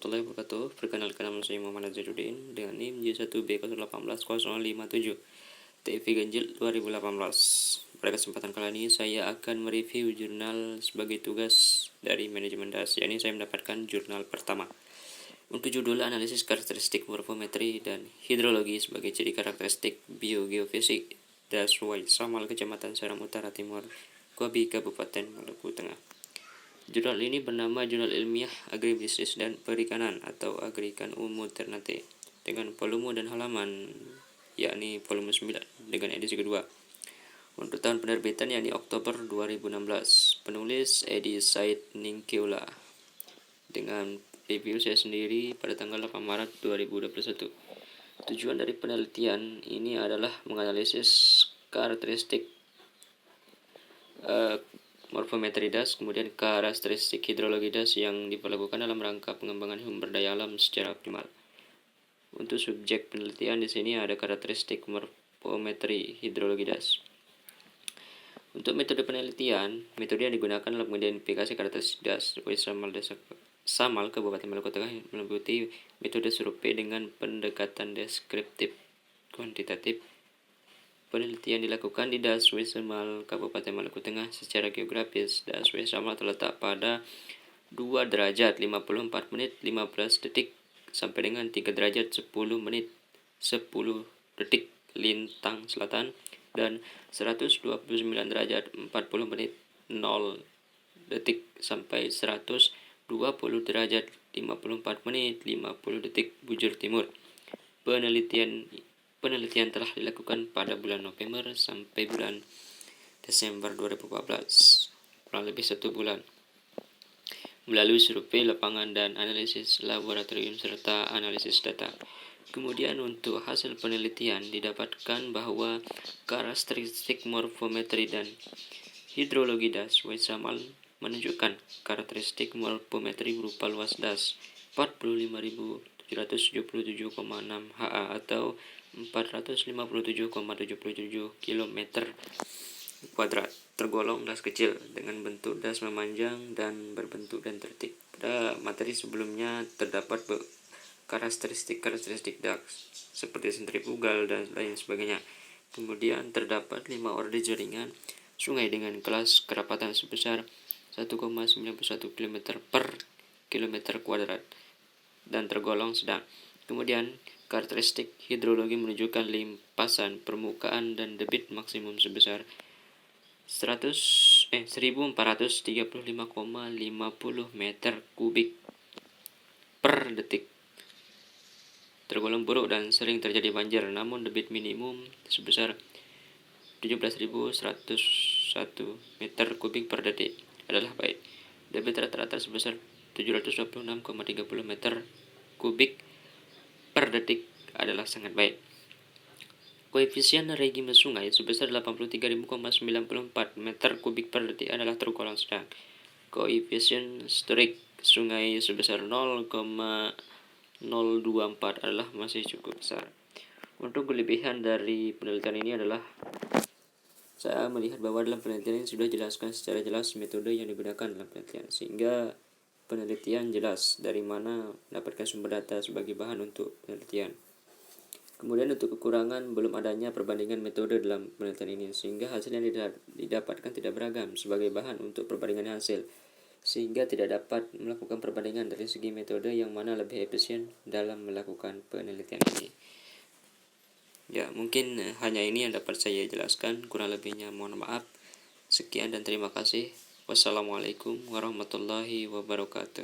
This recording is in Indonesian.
warahmatullahi wabarakatuh. Perkenalkan, nama saya Muhammad Azharuddin dengan NIM J1B018-057 TV Ganjil 2018. Pada kesempatan kali ini saya akan mereview jurnal sebagai tugas dari manajemen DAS. Yakni saya mendapatkan jurnal pertama untuk judul analisis karakteristik morfometri dan hidrologi sebagai ciri karakteristik biogeofisik DAS Samal Kecamatan Seram Utara Timur, Kobi, Kabupaten Maluku Tengah. Jurnal ini bernama Jurnal Ilmiah Agribisnis dan Perikanan atau Agrikan Umum Ternate dengan volume dan halaman yakni volume 9 dengan edisi kedua. Untuk tahun penerbitan yakni Oktober 2016. Penulis Edi Said Ningkeula. Dengan review saya sendiri pada tanggal 8 Maret 2021. Tujuan dari penelitian ini adalah menganalisis karakteristik morfometri DAS, kemudian karakteristik hidrologi DAS yang diperlakukan dalam rangka pengembangan sumber daya alam secara optimal. Untuk subjek penelitian di sini ada karakteristik morfometri hidrologi DAS. Untuk metode penelitian, metode yang digunakan dalam mengidentifikasi karakteristik DAS Samal Kabupaten Maluku Tengah meliputi metode survei dengan pendekatan deskriptif kuantitatif. Penelitian dilakukan di DAS Samal Kabupaten Maluku Tengah. Secara geografis, DAS Samal terletak pada 2 derajat 54 menit 15 detik sampai dengan 3 derajat 10 menit 10 detik lintang selatan dan 129 derajat 40 menit 0 detik sampai 120 derajat 54 menit 50 detik bujur timur. Penelitian telah dilakukan pada bulan November sampai bulan Desember 2014, kurang lebih 1 bulan, melalui survei lapangan dan analisis laboratorium serta analisis data. Kemudian untuk hasil penelitian didapatkan bahwa karakteristik morfometri dan hidrologi DAS Samal menunjukkan karakteristik morfometri berupa luas DAS 45.777,6 ha atau 457,77 km kuadrat, tergolong DAS kecil dengan bentuk DAS memanjang dan berbentuk dendritik. Pada materi sebelumnya terdapat karakteristik DAS seperti sentrifugal dan lain sebagainya. Kemudian terdapat 5 orde jaringan sungai dengan kelas kerapatan sebesar 1,91 km per kilometer kuadrat dan tergolong sedang. Kemudian karakteristik hidrologi menunjukkan limpasan permukaan dan debit maksimum sebesar 1435,50 meter kubik per detik. Tergolong buruk dan sering terjadi banjir, namun debit minimum sebesar 17.101 meter kubik per detik adalah baik. Debit rata-rata sebesar 726,30 meter kubik per detik adalah sangat baik. Koefisien regime sungai sebesar 83.094 meter kubik per detik adalah tergolong sedang. Koefisien historik sungai sebesar 0,024 adalah masih cukup besar. Untuk kelebihan dari penelitian ini adalah saya melihat bahwa dalam penelitian ini sudah jelaskan secara jelas metode yang digunakan dalam penelitian, sehingga penelitian jelas dari mana mendapatkan sumber data sebagai bahan untuk penelitian. Kemudian untuk kekurangan, belum adanya perbandingan metode dalam penelitian ini, sehingga hasil yang didapatkan tidak beragam sebagai bahan untuk perbandingan hasil, sehingga tidak dapat melakukan perbandingan dari segi metode yang mana lebih efisien dalam melakukan penelitian ini. Ya, mungkin hanya ini yang dapat saya jelaskan, kurang lebihnya mohon maaf. Sekian dan terima kasih. Wassalamualaikum warahmatullahi wabarakatuh.